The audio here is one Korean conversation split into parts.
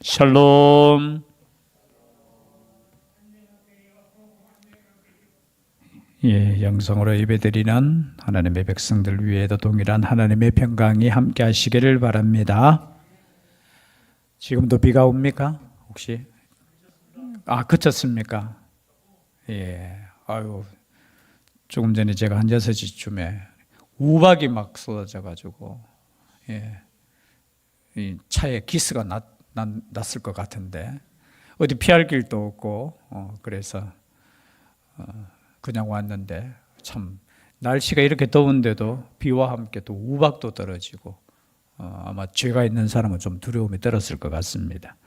샬롬. 예, 영성으로 예배드리는 하나님의 백성들 위에도 동일한 하나님의 평강이 함께 하시기를 바랍니다. 지금도 비가 옵니까? 혹시? 그쳤습니까? 예, 조금 전에 제가 한 6시쯤에 우박이 막 쏟아져가지고, 예, 이 차에 기스가 났을 것 같은데, 어디 피할 길도 없고, 그래서, 그냥 왔는데, 참, 날씨가 이렇게 더운데도 비와 함께 또 우박도 떨어지고, 아마 죄가 있는 사람은 좀 두려움이 들었을 것 같습니다.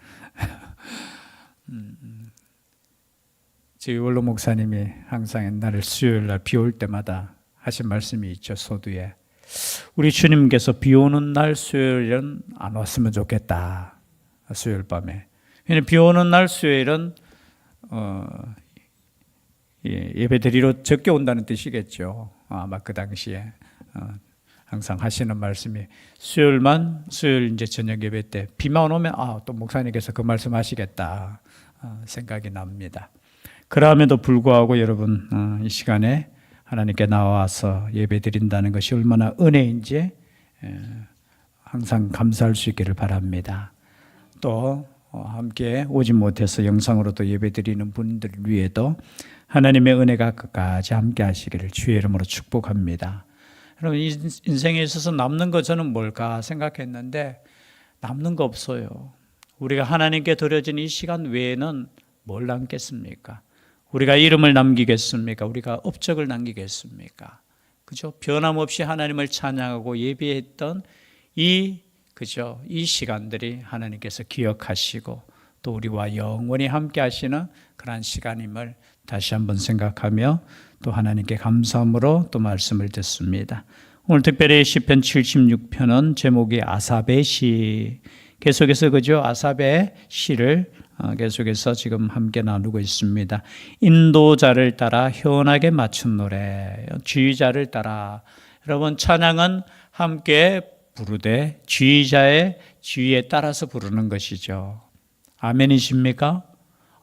저희 원로 목사님이 항상 옛날에 수요일 날 비 올 때마다 하신 말씀이 있죠. 소두에 우리 주님께서 비 오는 날 수요일은 안 왔으면 좋겠다. 수요일 밤에. 비 오는 날 수요일은 예배드리러 적게 온다는 뜻이겠죠. 아마 그 당시에 항상 하시는 말씀이 수요일 이제 저녁 예배 때 비만 오면 또 목사님께서 그 말씀 하시겠다 생각이 납니다. 그럼에도 불구하고 여러분 이 시간에 하나님께 나와서 예배드린다는 것이 얼마나 은혜인지 항상 감사할 수 있기를 바랍니다. 또 함께 오지 못해서 영상으로도 예배드리는 분들 위에도 하나님의 은혜가 끝까지 함께 하시기를 주의 이름으로 축복합니다. 여러분 인생에 있어서 남는 거 저는 뭘까 생각했는데 남는 거 없어요. 우리가 하나님께 드려진 이 시간 외에는 뭘 남겠습니까? 우리가 이름을 남기겠습니까? 우리가 업적을 남기겠습니까? 그죠? 변함없이 하나님을 찬양하고 예배했던 이 시간들이 하나님께서 기억하시고 또 우리와 영원히 함께 하시는 그러한 시간임을 다시 한번 생각하며 또 하나님께 감사함으로 또 말씀을 듣습니다. 오늘 특별히 시편 76편은 제목이 아삽의 시. 계속해서 아삽의 시를 계속해서 지금 함께 나누고 있습니다. 인도자를 따라 현악에 맞춘 노래, 지휘자를 따라. 여러분 찬양은 함께 부르되 지휘자의 지휘에 따라서 부르는 것이죠. 아멘이십니까?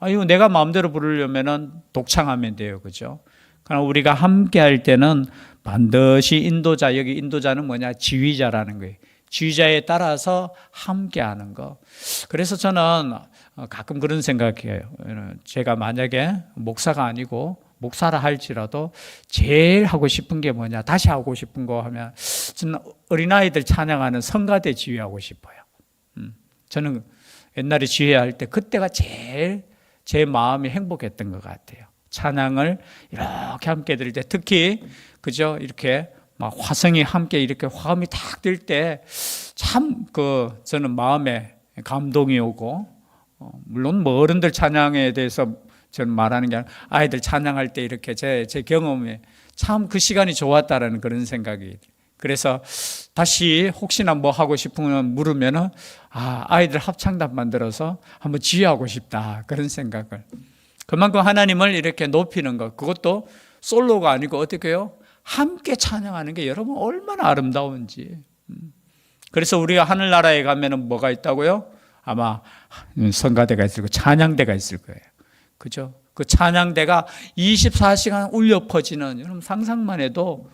이거 내가 마음대로 부르려면은 독창하면 돼요, 그죠? 그러나 우리가 함께 할 때는 반드시 인도자, 여기 인도자는 뭐냐? 지휘자라는 거예요. 지휘자에 따라서 함께 하는 거. 그래서 저는 가끔 그런 생각해요. 제가 만약에 목사가 아니고 목사라 할지라도 제일 하고 싶은 게 뭐냐? 다시 하고 싶은 거 하면 저는 어린아이들 찬양하는 성가대 지휘하고 싶어요. 저는 옛날에 지휘할 때 그때가 제일 제 마음이 행복했던 것 같아요. 찬양을 이렇게 함께 들을 때 특히 이렇게 막 화성이 함께 이렇게 화음이 탁 들 때 참 저는 마음에 감동이 오고 물론 어른들 찬양에 대해서 저는 말하는 게 아니라 아이들 찬양할 때 이렇게 제 경험에 참 그 시간이 좋았다라는 그런 생각이. 그래서 다시 혹시나 뭐 하고 싶으면 물으면은 아이들 합창단 만들어서 한번 지휘하고 싶다 그런 생각을. 그만큼 하나님을 이렇게 높이는 것, 그것도 솔로가 아니고 어떻게 해요? 함께 찬양하는 게 여러분 얼마나 아름다운지. 그래서 우리가 하늘나라에 가면은 뭐가 있다고요? 아마 성가대가 있을 거고 찬양대가 있을 거예요. 그죠? 그 찬양대가 24시간 울려 퍼지는, 여러분 상상만 해도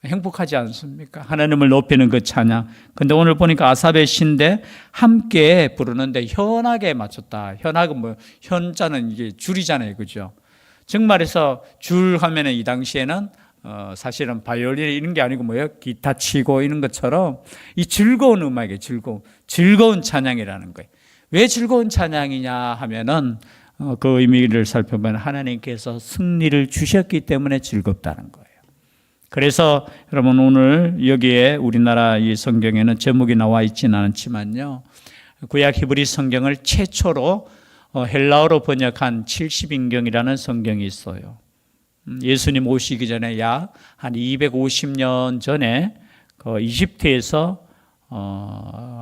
행복하지 않습니까? 하나님을 높이는 그 찬양. 근데 오늘 보니까 아삽의 시인데 함께 부르는데 현악에 맞췄다. 현악은 현자는 이게 줄이잖아요. 그죠? 즉 말해서 줄 하면은 이 당시에는 사실은 바이올린 이런 게 아니고 기타 치고 이런 것처럼 이 즐거운 음악이에요. 즐거운 찬양이라는 거예요. 왜 즐거운 찬양이냐 하면은 그 의미를 살펴보면 하나님께서 승리를 주셨기 때문에 즐겁다는 거예요. 그래서 여러분 오늘 여기에 우리나라 이 성경에는 제목이 나와 있지는 않지만요. 구약 히브리 성경을 최초로 헬라어로 번역한 70인경이라는 성경이 있어요. 예수님 오시기 전에 약 한 250년 전에 이집트에서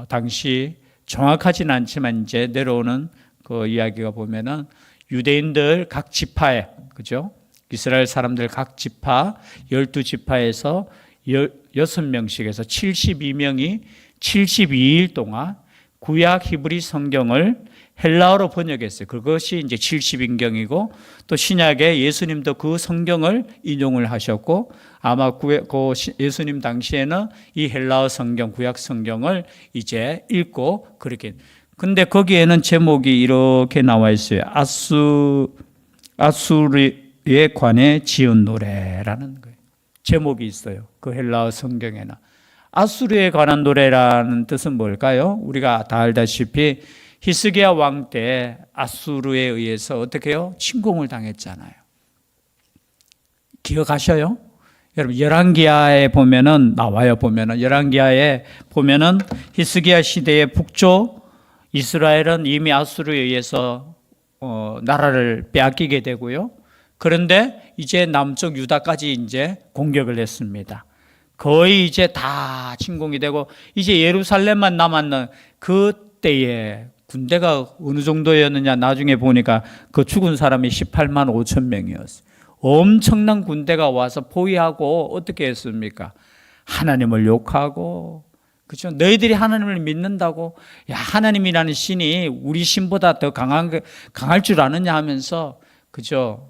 당시 정확하진 않지만 이제 내려오는 그 이야기가 보면은 유대인들 각 지파에, 그죠? 이스라엘 사람들 각 지파 12지파에서 6명씩에서 72명이 72일 동안 구약 히브리 성경을 헬라어로 번역했어요. 그것이 이제 70인경이고 또 신약에 예수님도 그 성경을 인용을 하셨고 아마 그 예수님 당시에는 이 헬라어 성경, 구약 성경을 이제 읽고 그렇게. 근데 거기에는 제목이 이렇게 나와 있어요. 아수르에 관해 지은 노래라는 거예요. 제목이 있어요. 그 헬라어 성경에는. 아수르에 관한 노래라는 뜻은 뭘까요? 우리가 다 알다시피 히스기야 왕 때 아수르에 의해서 어떻게 해요? 침공을 당했잖아요. 기억하셔요? 여러분 열왕기하에 보면은 나와요. 보면은 열왕기하에 보면은 히스기야 시대의 북쪽 이스라엘은 이미 아수르에 의해서 나라를 빼앗기게 되고요. 그런데 이제 남쪽 유다까지 이제 공격을 했습니다. 거의 이제 다 침공이 되고 이제 예루살렘만 남았는 그때에 군대가 어느 정도였느냐 나중에 보니까 그 죽은 사람이 18만 5천 명이었어요. 엄청난 군대가 와서 포위하고 어떻게 했습니까? 하나님을 욕하고 그렇죠? 너희들이 하나님을 믿는다고 야 하나님이라는 신이 우리 신보다 더 강할 줄 아느냐 하면서 그죠?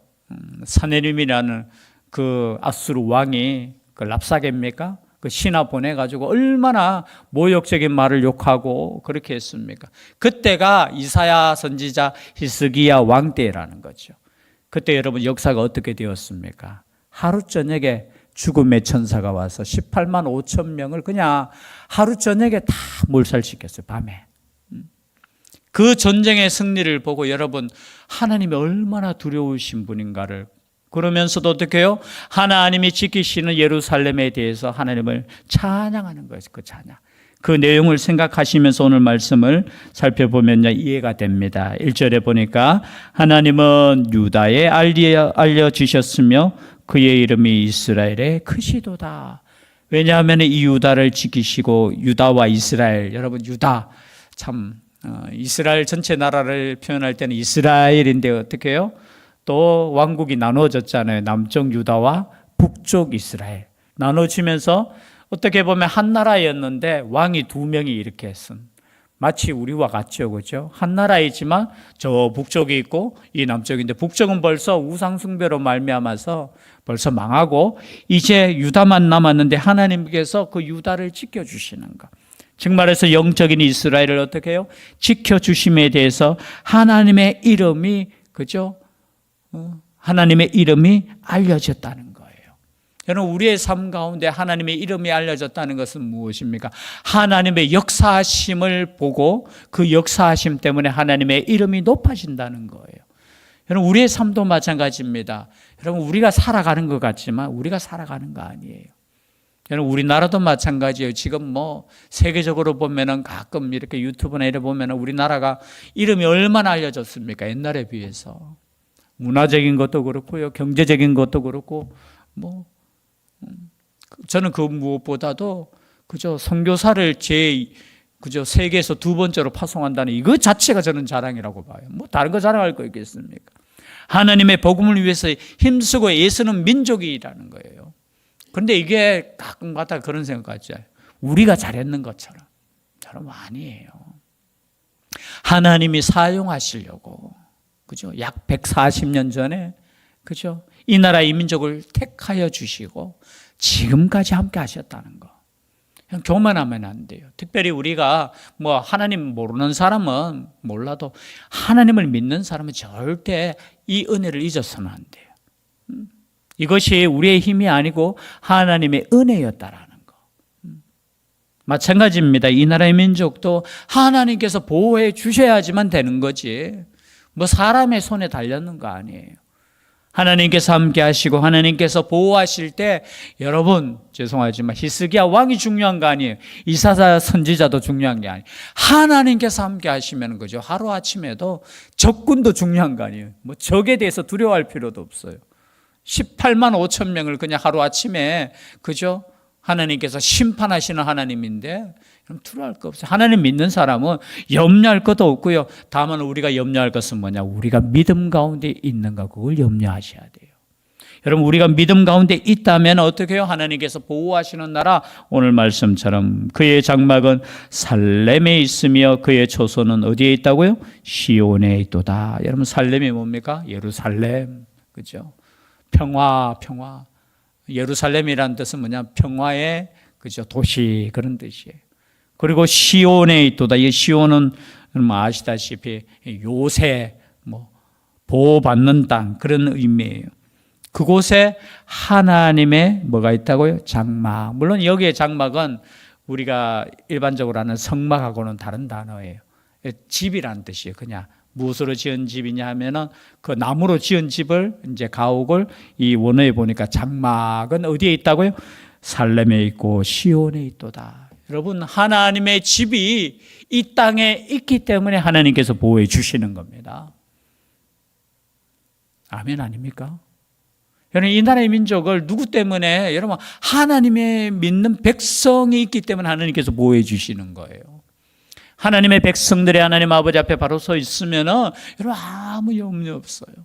사네림이라는 그 아수르 왕이 그 랍사게입니까? 그 신하 보내가지고 얼마나 모욕적인 말을 욕하고 그렇게 했습니까? 그때가 이사야 선지자 히스기야 왕 때라는 거죠. 그때 여러분 역사가 어떻게 되었습니까? 하루 저녁에 죽음의 천사가 와서 18만 5천 명을 그냥 하루 저녁에 다 몰살시켰어요. 밤에. 그 전쟁의 승리를 보고 여러분 하나님이 얼마나 두려우신 분인가를 그러면서도 어떻게 해요? 하나님이 지키시는 예루살렘에 대해서 하나님을 찬양하는 거예요. 그 찬양. 그 내용을 생각하시면서 오늘 말씀을 살펴보면요 이해가 됩니다. 1절에 보니까 하나님은 유다에 알려주셨으며 그의 이름이 이스라엘의 크시도다. 왜냐하면 이 유다를 지키시고 유다와 이스라엘 여러분 유다 참 이스라엘 전체 나라를 표현할 때는 이스라엘인데 어떻게 해요? 또 왕국이 나눠졌잖아요. 남쪽 유다와 북쪽 이스라엘 나눠지면서 어떻게 보면 한 나라였는데 왕이 두 명이 이렇게 쓴 마치 우리와 같죠, 그렇죠? 한 나라이지만 저 북쪽이 있고 이 남쪽인데 북쪽은 벌써 우상 숭배로 말미암아서 벌써 망하고 이제 유다만 남았는데 하나님께서 그 유다를 지켜주시는 것. 즉 말해서 영적인 이스라엘을 어떻게 해요? 지켜주심에 대해서 하나님의 이름이 그죠? 하나님의 이름이 알려졌다는 거예요. 여러분 우리의 삶 가운데 하나님의 이름이 알려졌다는 것은 무엇입니까? 하나님의 역사하심을 보고 그 역사하심 때문에 하나님의 이름이 높아진다는 거예요. 여러분 우리의 삶도 마찬가지입니다. 여러분 우리가 살아가는 것 같지만 우리가 살아가는 거 아니에요. 여러분 우리나라도 마찬가지예요. 지금 뭐 세계적으로 보면은 가끔 이렇게 유튜브나 이래 보면은 우리나라가 이름이 얼마나 알려졌습니까? 옛날에 비해서. 문화적인 것도 그렇고요. 경제적인 것도 그렇고 뭐 저는 그 무엇보다도 그저 선교사를 그저 세계에서 두 번째로 파송한다는 이거 자체가 저는 자랑이라고 봐요. 뭐 다른 거 자랑할 거 있겠습니까? 하나님의 복음을 위해서 힘쓰고 애쓰는 민족이라는 거예요. 그런데 이게 가끔가다 그런 생각 같죠. 우리가 잘했는 것처럼. 여러분 아니에요. 하나님이 사용하시려고 그죠? 약 140년 전에 그죠? 이 나라 이 민족을 택하여 주시고 지금까지 함께 하셨다는 거. 그냥 교만하면 안 돼요. 특별히 우리가 뭐 하나님 모르는 사람은 몰라도 하나님을 믿는 사람은 절대 이 은혜를 잊어서는 안 돼요. 이것이 우리의 힘이 아니고 하나님의 은혜였다라는 거. 마찬가지입니다. 이 나라의 민족도 하나님께서 보호해 주셔야지만 되는 거지. 뭐 사람의 손에 달렸는 거 아니에요. 하나님께서 함께 하시고 하나님께서 보호하실 때 여러분 죄송하지만 히스기야 왕이 중요한 거 아니에요. 이사야 선지자도 중요한 게 아니에요. 하나님께서 함께 하시면 그죠. 하루아침에도 적군도 중요한 거 아니에요. 뭐 적에 대해서 두려워할 필요도 없어요. 18만 5천 명을 그냥 하루아침에 그죠. 하나님께서 심판하시는 하나님인데 그럼 두려워할 거 없어요. 하나님 믿는 사람은 염려할 것도 없고요. 다만 우리가 염려할 것은 뭐냐? 우리가 믿음 가운데 있는가 그걸 염려하셔야 돼요. 여러분 우리가 믿음 가운데 있다면 어떻게 해요? 하나님께서 보호하시는 나라, 오늘 말씀처럼 그의 장막은 살렘에 있으며 그의 초소는 어디에 있다고요? 시온에 있도다. 여러분 살렘이 뭡니까? 예루살렘. 그죠? 평화. 예루살렘이라는 뜻은 뭐냐? 평화의 그죠? 도시, 그런 뜻이에요. 그리고 시온에 있도다. 이 시온은 아시다시피 요새 보호받는 땅, 그런 의미예요. 그곳에 하나님의 뭐가 있다고요? 장막. 물론 여기에 장막은 우리가 일반적으로 아는 성막하고는 다른 단어예요. 집이라는 뜻이에요. 그냥 무엇으로 지은 집이냐 하면은 그 나무로 지은 집을 이제 가옥을 이 원어에 보니까 장막은 어디에 있다고요? 살렘에 있고 시온에 있도다. 여러분 하나님의 집이 이 땅에 있기 때문에 하나님께서 보호해 주시는 겁니다. 아멘 아닙니까? 여러분 이 나라의 민족을 누구 때문에, 여러분 하나님의 믿는 백성이 있기 때문에 하나님께서 보호해 주시는 거예요. 하나님의 백성들이 하나님 아버지 앞에 바로 서 있으면은 여러분 아무 염려 없어요.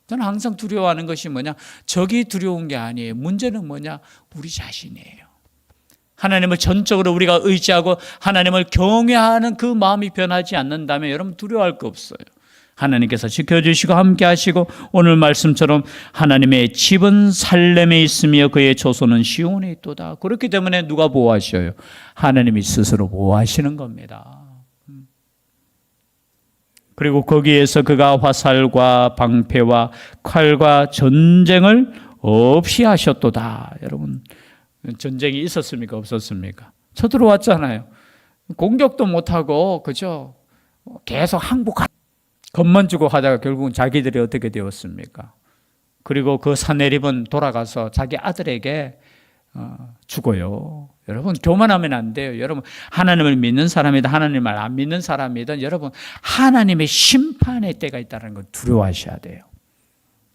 저는 항상 두려워하는 것이 뭐냐? 적이 두려운 게 아니에요. 문제는 뭐냐? 우리 자신이에요. 하나님을 전적으로 우리가 의지하고 하나님을 경외하는 그 마음이 변하지 않는다면 여러분 두려워할 거 없어요. 하나님께서 지켜주시고 함께 하시고 오늘 말씀처럼 하나님의 집은 살렘에 있으며 그의 초소는 시온에 있도다. 그렇기 때문에 누가 보호하셔요? 하나님이 스스로 보호하시는 겁니다. 그리고 거기에서 그가 화살과 방패와 칼과 전쟁을 없이 하셨도다. 여러분 전쟁이 있었습니까? 없었습니까? 쳐들어왔잖아요. 공격도 못하고 그죠? 계속 항복하고 겁만 주고 하다가 결국은 자기들이 어떻게 되었습니까? 그리고 그 사내립은 돌아가서 자기 아들에게 죽어요. 여러분 교만하면 안 돼요. 여러분 하나님을 믿는 사람이든 하나님을 안 믿는 사람이든 여러분 하나님의 심판의 때가 있다는 걸 두려워하셔야 돼요.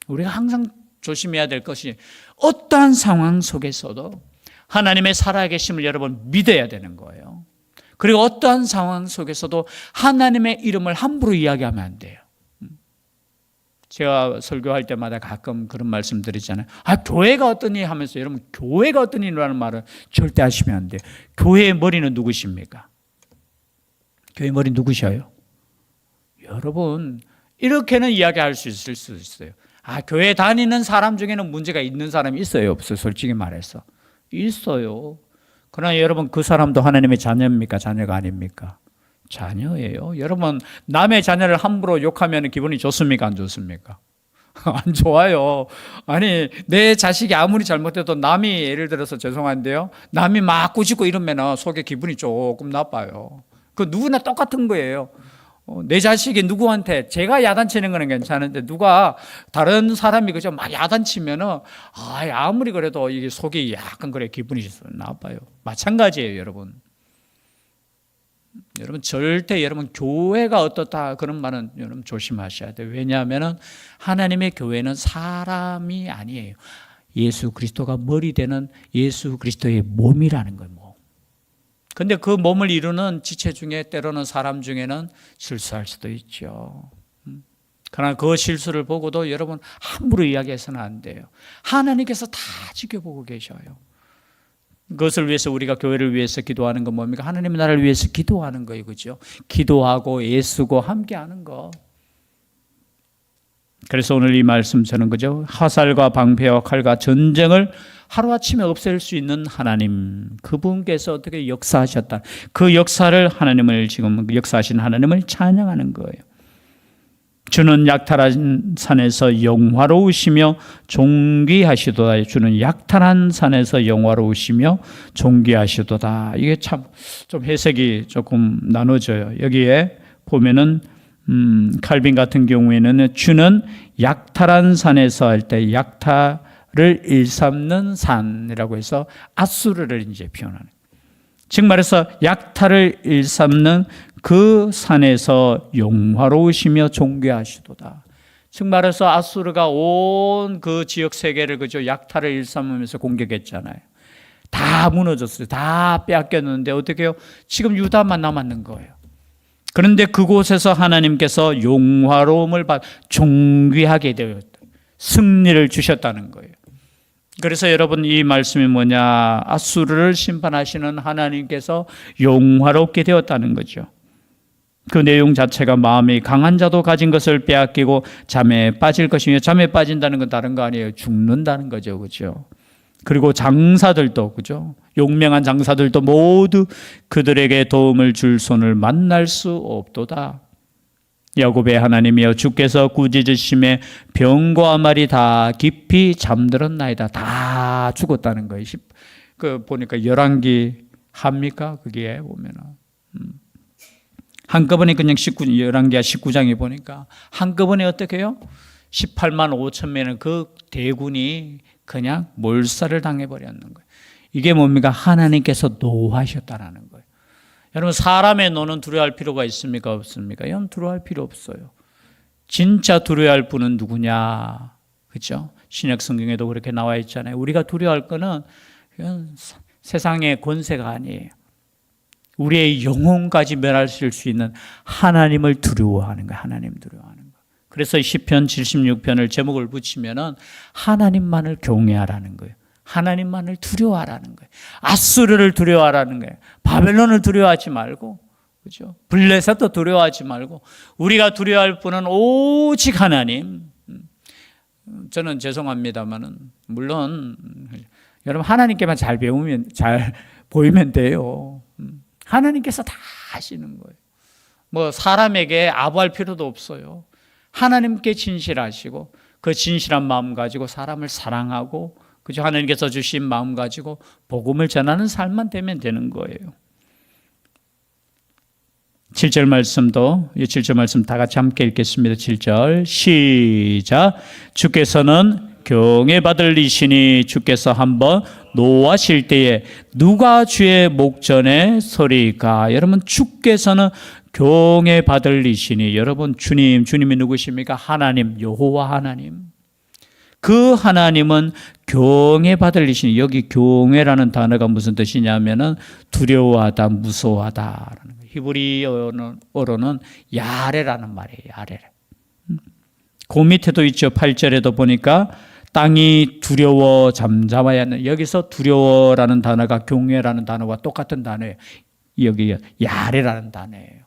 우리가 항상 조심해야 될 것이 어떠한 상황 속에서도 하나님의 살아계심을 여러분 믿어야 되는 거예요. 그리고 어떠한 상황 속에서도 하나님의 이름을 함부로 이야기하면 안 돼요. 제가 설교할 때마다 가끔 그런 말씀 드리잖아요. 교회가 어떠니 하면서 여러분 교회가 어떠니라는 말을 절대 하시면 안 돼요. 교회의 머리는 누구십니까? 교회 머리 누구셔요? 여러분 이렇게는 이야기할 수 있을 수 있어요. 교회 다니는 사람 중에는 문제가 있는 사람이 있어요? 없어요? 솔직히 말해서 있어요. 그러나 여러분 그 사람도 하나님의 자녀입니까? 자녀가 아닙니까? 자녀예요. 여러분 남의 자녀를 함부로 욕하면 기분이 좋습니까? 안 좋습니까? 안 좋아요. 아니 내 자식이 아무리 잘못해도 남이 예를 들어서 죄송한데요. 남이 막 꾸짖고 이러면 속에 기분이 조금 나빠요. 그 누구나 똑같은 거예요. 내 자식이 누구한테 제가 야단치는 거는 괜찮은데 누가 다른 사람이 그저 막 야단치면은 아무리 그래도 이게 속이 약간 그래 기분이 나빠요. 마찬가지예요, 여러분. 여러분 절대 여러분 교회가 어떻다 그런 말은 여러분 조심하셔야 돼요. 왜냐하면은 하나님의 교회는 사람이 아니에요. 예수 그리스도가 머리 되는 예수 그리스도의 몸이라는 거예요. 근데 그 몸을 이루는 지체 중에 때로는 사람 중에는 실수할 수도 있죠. 그러나 그 실수를 보고도 여러분 함부로 이야기해서는 안 돼요. 하나님께서 다 지켜보고 계셔요. 그것을 위해서 우리가 교회를 위해서 기도하는 건 뭡니까? 하나님의 나라를 위해서 기도하는 거예요. 그죠? 기도하고 애쓰고 함께하는 거. 그래서 오늘 이 말씀처럼 그죠? 화살과 방패와 칼과 전쟁을 하루아침에 없앨 수 있는 하나님, 그분께서 어떻게 역사하셨다. 그 역사를 하나님을 지금 역사하신 하나님을 찬양하는 거예요. 주는 약탈한 산에서 영화로우시며 존귀하시도다. 주는 약탈한 산에서 영화로우시며 존귀하시도다. 이게 참 좀 해석이 조금 나눠져요. 여기에 보면은 칼빈 같은 경우에는 주는 약탈한 산에서 할 때 약탈을 일삼는 산이라고 해서 아수르를 이제 표현하는. 즉 말해서 약탈을 일삼는 그 산에서 영화로우시며 존귀하시도다. 즉 말해서 아수르가 온 그 지역 세계를 그저 약탈을 일삼으면서 공격했잖아요. 다 무너졌어요. 다 빼앗겼는데 어떻게 해요? 지금 유다만 남았는 거예요. 그런데 그곳에서 하나님께서 영화로움을 존귀하게 되었다. 승리를 주셨다는 거예요. 그래서 여러분 이 말씀이 뭐냐? 아수르를 심판하시는 하나님께서 용화롭게 되었다는 거죠. 그 내용 자체가 마음이 강한 자도 가진 것을 빼앗기고 잠에 빠질 것이며, 잠에 빠진다는 건 다른 거 아니에요. 죽는다는 거죠. 그죠? 그리고 장사들도, 그죠? 용맹한 장사들도 모두 그들에게 도움을 줄 손을 만날 수 없도다. 야곱의 하나님이여, 주께서 꾸짖으심에 병과 말이 다 깊이 잠들었나이다. 다 죽었다는 거예요. 보니까 열왕기 합니까? 거기에 보면은. 한꺼번에 그냥 열왕기야 19장에 보니까 한꺼번에 어떻게 해요? 18만 5천 명의 그 대군이 그냥 몰살을 당해버렸는 거예요. 이게 뭡니까? 하나님께서 노하셨다라는 거예요. 여러분, 사람의 노는 두려워할 필요가 있습니까? 없습니까? 여러분, 두려워할 필요 없어요. 진짜 두려워할 분은 누구냐? 그렇죠? 신약 성경에도 그렇게 나와 있잖아요. 우리가 두려워할 거는 세상의 권세가 아니에요. 우리의 영혼까지 멸하실 수 있는 하나님을 두려워하는 거예요. 하나님 두려워하는 거예요. 그래서 시편 76편을 제목을 붙이면은 하나님만을 경외하라는 거예요. 하나님만을 두려워하라는 거예요. 아수르를 두려워하라는 거예요. 바벨론을 두려워하지 말고, 그죠? 블레셋도 두려워하지 말고, 우리가 두려워할 분은 오직 하나님. 저는 죄송합니다만은, 물론 여러분 하나님께만 잘 보이면 돼요. 하나님께서 다 하시는 거예요. 뭐 사람에게 아부할 필요도 없어요. 하나님께 진실하시고, 그 진실한 마음 가지고 사람을 사랑하고, 그죠? 하나님께서 주신 마음 가지고 복음을 전하는 삶만 되면 되는 거예요. 7절 말씀도, 이 7절 말씀 다 같이 함께 읽겠습니다. 7절 시작. 주께서는 경외받을 이시니 주께서 한번 노하실 때에 누가 주의 목전에 서리까? 여러분, 주께서는 경외받을 이시니, 여러분 주님이 누구십니까? 하나님, 여호와 하나님. 그 하나님은 경외받을 이시니, 여기 경외라는 단어가 무슨 뜻이냐면은 두려워하다, 무서워하다라는 거예요. 히브리어로는 야레라는 말이에요. 야레. 그 밑에도 있죠. 8절에도 보니까 땅이 두려워 잠잠하여 있는, 여기서 두려워라는 단어가 경외라는 단어와 똑같은 단어예요. 여기 야레라는 단어예요.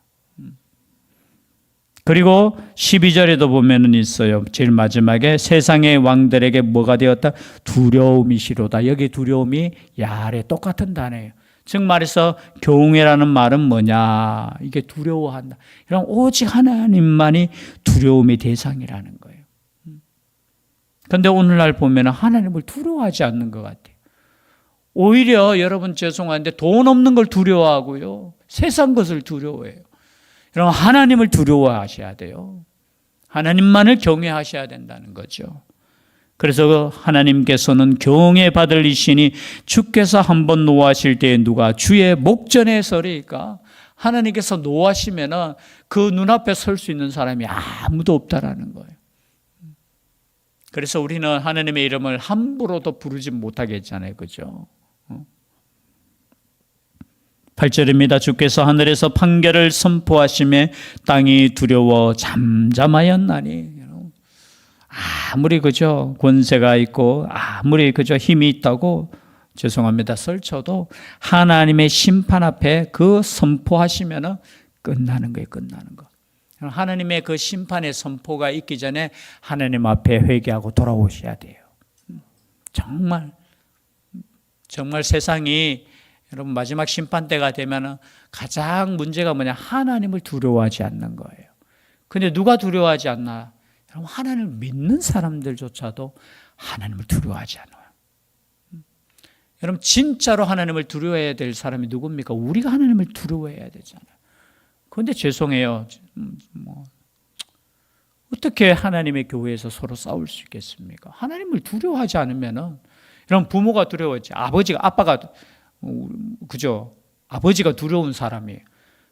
그리고 12절에도 보면은 있어요. 제일 마지막에 세상의 왕들에게 뭐가 되었다? 두려움이시로다. 여기 두려움이 야레, 똑같은 단어예요. 즉 말해서 경외라는 말은 뭐냐? 이게 두려워한다. 그럼 오직 하나님만이 두려움의 대상이라는 거예요. 그런데 오늘날 보면 하나님을 두려워하지 않는 것 같아요. 오히려 여러분 죄송한데 돈 없는 걸 두려워하고요, 세상 것을 두려워해요. 여러분, 하나님을 두려워하셔야 돼요. 하나님만을 경외하셔야 된다는 거죠. 그래서 하나님께서는 경외받을 이시니 주께서 한번 노하실 때에 누가 주의 목전에 서리까? 하나님께서 노하시면은 그 눈앞에 설 수 있는 사람이 아무도 없다라는 거예요. 그래서 우리는 하나님의 이름을 함부로도 부르지 못하게 했잖아요. 그죠? 8절입니다. 주께서 하늘에서 판결을 선포하심에 땅이 두려워 잠잠하였나니. 아무리 그죠 권세가 있고 아무리 그죠 힘이 있다고, 죄송합니다, 설쳐도 하나님의 심판 앞에 그 선포하시면은 끝나는 거예요. 끝나는 거. 하나님의 그 심판의 선포가 있기 전에 하나님 앞에 회개하고 돌아오셔야 돼요. 정말 세상이, 여러분, 마지막 심판 때가 되면은 가장 문제가 뭐냐? 하나님을 두려워하지 않는 거예요. 근데 누가 두려워하지 않나? 여러분, 하나님을 믿는 사람들조차도 하나님을 두려워하지 않아요. 여러분, 진짜로 하나님을 두려워해야 될 사람이 누굽니까? 우리가 하나님을 두려워해야 되잖아요. 그런데 죄송해요. 어떻게 하나님의 교회에서 서로 싸울 수 있겠습니까? 하나님을 두려워하지 않으면은, 여러분, 부모가 두려워했지. 아빠가, 그죠? 아버지가 두려운 사람이에요.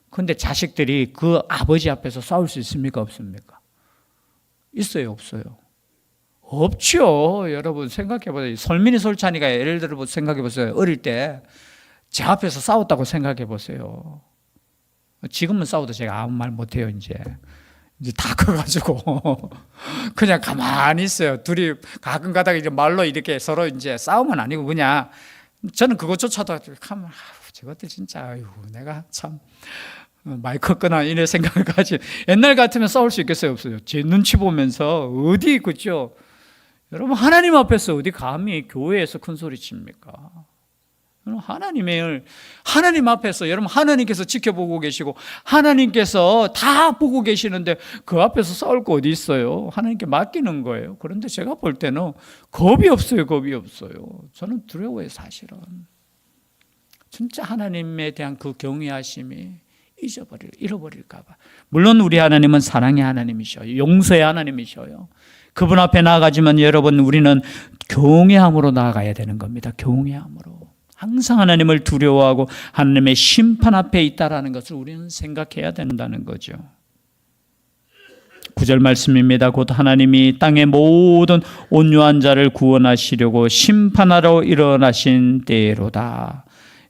그런데 자식들이 그 아버지 앞에서 싸울 수 있습니까? 없습니까? 있어요? 없어요? 없죠. 여러분 생각해 보세요. 설민이 솔찬이가 예를 들어 생각해 보세요. 어릴 때 제 앞에서 싸웠다고 생각해 보세요. 지금은 싸워도 제가 아무 말 못해요. 이제 이제 다 커가지고 그냥 가만히 있어요. 둘이 가끔 가다가 이제 말로 이렇게 서로 이제 싸움은 아니고 그냥 저는 그것조차도 가면 저것들 진짜 아이고 내가 참 많이 컸구나 이런 생각을 가지. 옛날 같으면 싸울 수 있겠어요? 없어요. 제 눈치 보면서 어디 그죠? 여러분 하나님 앞에서 어디 감히 교회에서 큰 소리 칩니까? 하나님 앞에서 여러분 하나님께서 지켜보고 계시고 하나님께서 다 보고 계시는데 그 앞에서 싸울 거 어디 있어요? 하나님께 맡기는 거예요. 그런데 제가 볼 때는 겁이 없어요. 저는 두려워요. 사실은 진짜 하나님에 대한 그 경외하심이 잃어버릴까 봐. 물론 우리 하나님은 사랑의 하나님이셔요. 용서의 하나님이셔요. 그분 앞에 나아가지만 여러분 우리는 경외함으로 나아가야 되는 겁니다. 경외함으로. 항상 하나님을 두려워하고 하나님의 심판 앞에 있다라는 것을 우리는 생각해야 된다는 거죠. 9절 말씀입니다. 곧 하나님이 땅의 모든 온유한 자를 구원하시려고 심판하러 일어나신 때로다.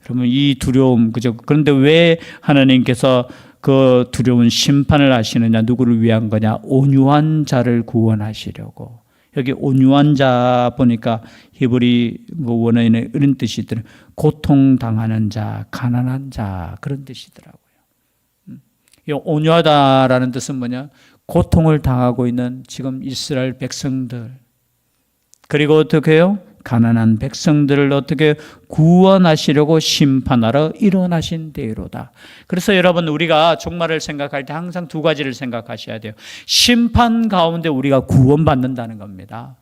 여러분 이 두려움 그죠? 그런데 왜 하나님께서 그 두려운 심판을 하시느냐? 누구를 위한 거냐? 온유한 자를 구원하시려고. 여기 온유한 자 보니까 히브리 원어에는 이런 뜻이 있더라고요. 고통당하는 자, 가난한 자 그런 뜻이더라고요. 이 온유하다라는 뜻은 뭐냐? 고통을 당하고 있는 지금 이스라엘 백성들 그리고 어떻게 해요? 가난한 백성들을 어떻게 구원하시려고 심판하러 일어나신 때로다. 그래서 여러분 우리가 종말을 생각할 때 항상 두 가지를 생각하셔야 돼요. 심판 가운데 우리가 구원받는다는 겁니다.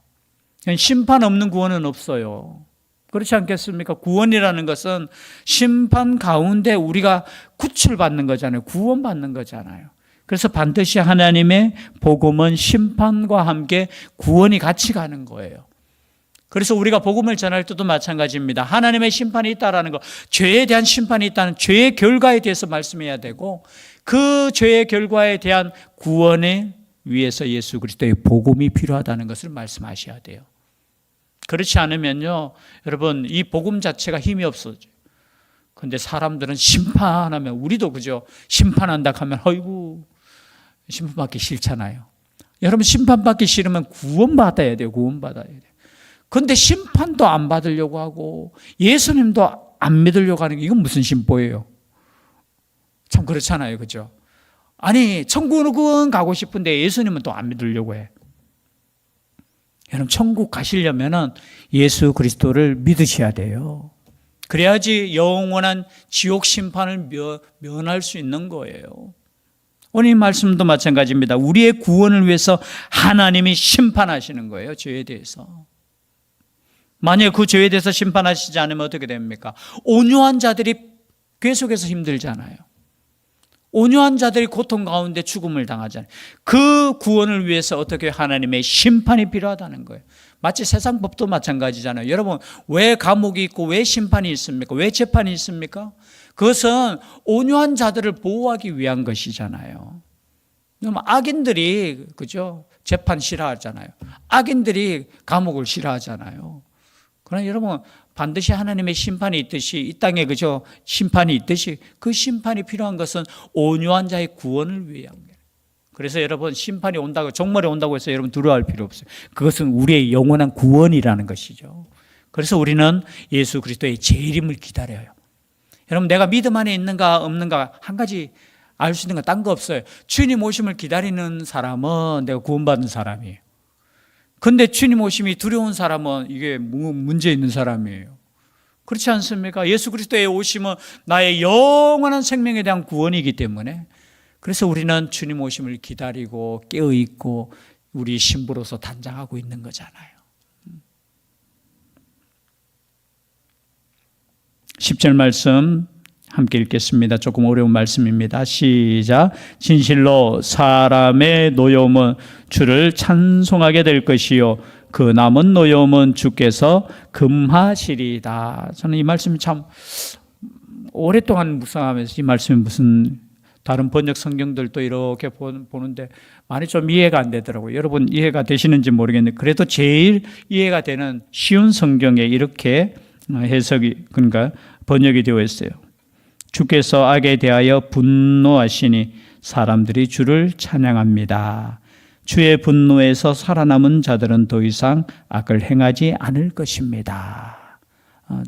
심판 없는 구원은 없어요. 그렇지 않겠습니까? 구원이라는 것은 심판 가운데 우리가 구출받는 거잖아요. 구원받는 거잖아요. 그래서 반드시 하나님의 복음은 심판과 함께 구원이 같이 가는 거예요. 그래서 우리가 복음을 전할 때도 마찬가지입니다. 하나님의 심판이 있다라는 거, 죄에 대한 심판이 있다는 죄의 결과에 대해서 말씀해야 되고 그 죄의 결과에 대한 구원에 위해서 예수 그리스도의 복음이 필요하다는 것을 말씀하셔야 돼요. 그렇지 않으면요, 여러분 이 복음 자체가 힘이 없어져요. 그런데 사람들은 심판하면 우리도 그죠? 심판한다 하면 어이구 심판받기 싫잖아요. 여러분 심판받기 싫으면 구원받아야 돼요. 구원받아야 돼요. 그런데 심판도 안 받으려고 하고 예수님도 안 믿으려고 하는 게 이건 무슨 심보예요? 참 그렇잖아요. 그죠? 아니 천국은 가고 싶은데 예수님은 또 안 믿으려고 해. 여러분 천국 가시려면 예수 그리스도를 믿으셔야 돼요. 그래야지 영원한 지옥 심판을 면할 수 있는 거예요. 오늘 말씀도 마찬가지입니다. 우리의 구원을 위해서 하나님이 심판하시는 거예요. 죄에 대해서. 만약에 그 죄에 대해서 심판하시지 않으면 어떻게 됩니까? 온유한 자들이 계속해서 힘들잖아요. 온유한 자들이 고통 가운데 죽음을 당하잖아요. 그 구원을 위해서 어떻게 하나님의 심판이 필요하다는 거예요. 마치 세상 법도 마찬가지잖아요. 여러분 왜 감옥이 있고 왜 심판이 있습니까? 왜 재판이 있습니까? 그것은 온유한 자들을 보호하기 위한 것이잖아요. 악인들이 그죠? 재판 싫어하잖아요. 악인들이 감옥을 싫어하잖아요. 그러나 여러분 반드시 하나님의 심판이 있듯이 이 땅에 그저 심판이 있듯이 그 심판이 필요한 것은 온유한 자의 구원을 위한 거예요. 그래서 여러분 심판이 온다고 종말이 온다고 해서 여러분 두려워할 필요 없어요. 그것은 우리의 영원한 구원이라는 것이죠. 그래서 우리는 예수 그리스도의 재림을 기다려요. 여러분 내가 믿음 안에 있는가 없는가 한 가지 알 수 있는 건 딴 거 없어요. 주님 오심을 기다리는 사람은 내가 구원받은 사람이에요. 근데 주님 오심이 두려운 사람은 이게 문제 있는 사람이에요. 그렇지 않습니까? 예수 그리스도의 오심은 나의 영원한 생명에 대한 구원이기 때문에 그래서 우리는 주님 오심을 기다리고 깨어있고 우리 신부로서 단장하고 있는 거잖아요. 10절 말씀 함께 읽겠습니다. 조금 어려운 말씀입니다. 시작. 진실로 사람의 노여움은 주를 찬송하게 될 것이요 그 남은 노여움은 주께서 금하시리다. 저는 이 말씀이 참 오랫동안 묵상하면서 이 말씀이 무슨 다른 번역 성경들도 이렇게 보는데 많이 좀 이해가 안 되더라고요. 여러분 이해가 되시는지 모르겠는데 그래도 제일 이해가 되는 쉬운 성경에 이렇게 해석이 그러니까 번역이 되어 있어요. 주께서 악에 대하여 분노하시니 사람들이 주를 찬양합니다. 주의 분노에서 살아남은 자들은 더 이상 악을 행하지 않을 것입니다.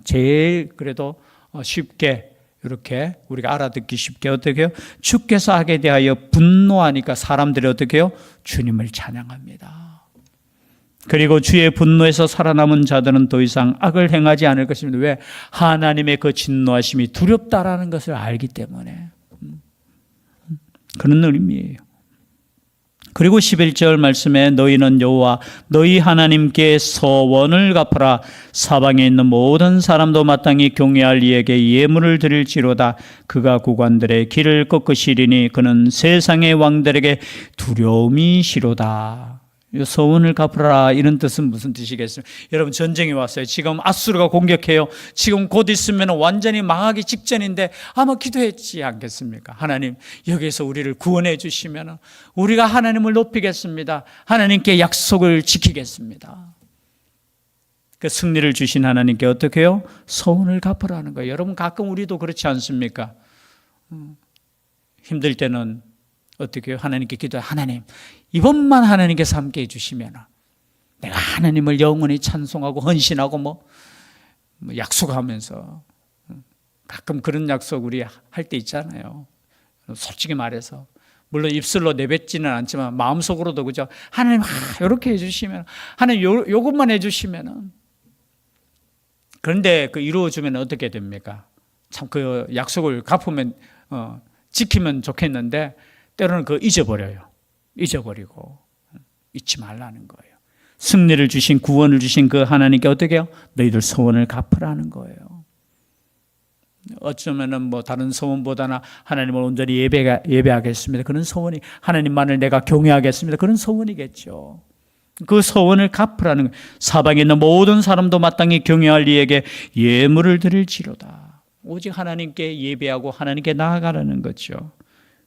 제일 그래도 쉽게 이렇게 우리가 알아듣기 쉽게 어떻게 해요? 주께서 악에 대하여 분노하니까 사람들이 어떻게 해요? 주님을 찬양합니다. 그리고 주의 분노에서 살아남은 자들은 더 이상 악을 행하지 않을 것입니다. 왜? 하나님의 그 진노하심이 두렵다라는 것을 알기 때문에. 그런 의미예요. 그리고 11절 말씀에 너희는 여호와 너희 하나님께 서원을 갚으라. 사방에 있는 모든 사람도 마땅히 경외할 이에게 예물을 드릴지로다. 그가 국왕들의 길을 꺾으시리니 그는 세상의 왕들에게 두려움이시로다. 서원을 갚으라, 이런 뜻은 무슨 뜻이겠습니까? 여러분, 전쟁이 왔어요. 지금 아수르가 공격해요. 지금 곧 있으면 완전히 망하기 직전인데 아마 기도했지 않겠습니까? 하나님, 여기에서 우리를 구원해 주시면 우리가 하나님을 높이겠습니다. 하나님께 약속을 지키겠습니다. 그 승리를 주신 하나님께 어떻게 해요? 서원을 갚으라는 거예요. 여러분, 가끔 우리도 그렇지 않습니까? 힘들 때는 어떻게 해요? 하나님께 기도해. 하나님, 이번만 하나님께서 함께 해주시면 내가 하나님을 영원히 찬송하고 헌신하고 뭐 약속하면서, 가끔 그런 약속 우리 할 때 있잖아요. 솔직히 말해서 물론 입술로 내뱉지는 않지만 마음속으로도 그죠. 하나님, 이렇게 해주시면, 하나님 요것만 해주시면은. 그런데 그 이루어주면 어떻게 됩니까? 참 그 약속을 갚으면 지키면 좋겠는데 때로는 그 잊어버리고 잊지 말라는 거예요. 승리를 주신, 구원을 주신 그 하나님께 어떻게 해요? 너희들 소원을 갚으라는 거예요. 어쩌면은 뭐 다른 소원보다는 하나님을 온전히 예배하겠습니다. 그런 소원이, 하나님만을 내가 경외하겠습니다. 그런 소원이겠죠. 그 소원을 갚으라는 거예요. 사방에 있는 모든 사람도 마땅히 경외할 이에게 예물을 드릴지로다. 오직 하나님께 예배하고 하나님께 나아가라는 거죠.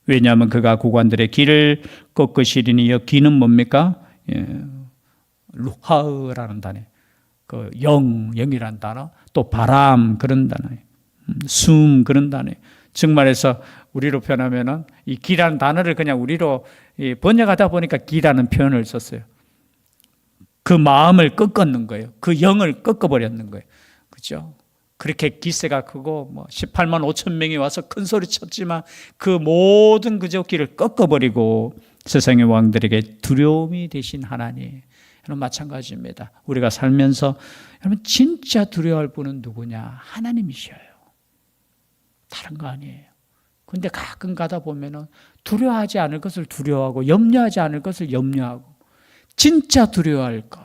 왜냐하면 그가 국왕들의 길을 꺾으시리니, 이 길은 뭡니까? 루하으라는 단어, 그 영이라는 단어, 또 바람 그런 단어, 숨 그런 단어. 즉 말해서 우리로 표현하면은 이 기라는 단어를 그냥 우리로 번역하다 보니까 기라는 표현을 썼어요. 그 마음을 꺾었는 거예요. 그 영을 꺾어버렸는 거예요. 그렇죠? 그렇게 기세가 크고 뭐 18만 5천 명이 와서 큰 소리 쳤지만 그 모든 그저 길을 꺾어버리고 세상의 왕들에게 두려움이 되신 하나님. 여러분, 마찬가지입니다. 우리가 살면서 여러분 진짜 두려워할 분은 누구냐? 하나님이셔요. 다른 거 아니에요. 근데 가끔 가다 보면은 두려워하지 않을 것을 두려워하고 염려하지 않을 것을 염려하고, 진짜 두려워할 것,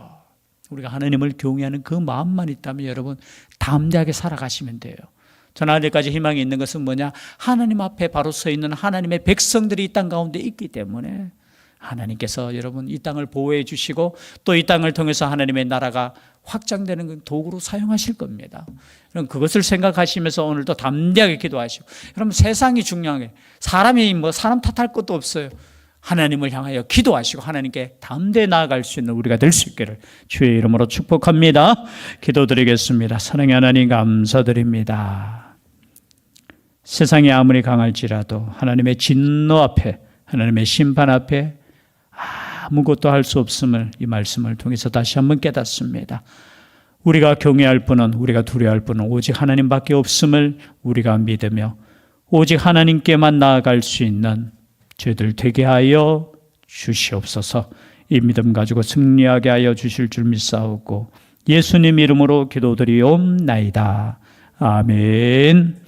우리가 하나님을 경외하는 그 마음만 있다면 여러분 담대하게 살아가시면 돼요. 저는 아직까지 희망이 있는 것은 뭐냐? 하나님 앞에 바로 서 있는 하나님의 백성들이 이 땅 가운데 있기 때문에 하나님께서 여러분 이 땅을 보호해 주시고 또 이 땅을 통해서 하나님의 나라가 확장되는 도구로 사용하실 겁니다. 여러분, 그것을 생각하시면서 오늘도 담대하게 기도하시고, 여러분 세상이 중요한 게, 사람이 뭐 사람 탓할 것도 없어요. 하나님을 향하여 기도하시고 하나님께 담대히 나아갈 수 있는 우리가 될 수 있기를 주의 이름으로 축복합니다. 기도드리겠습니다. 사랑의 하나님, 감사드립니다. 세상이 아무리 강할지라도 하나님의 진노 앞에, 하나님의 심판 앞에 아무것도 할 수 없음을 이 말씀을 통해서 다시 한번 깨닫습니다. 우리가 경외할 분은, 우리가 두려워할 분은 오직 하나님밖에 없음을 우리가 믿으며 오직 하나님께만 나아갈 수 있는 저희들 되게 하여 주시옵소서. 이 믿음 가지고 승리하게 하여 주실 줄 믿사오고 예수님 이름으로 기도드리옵나이다. 아멘.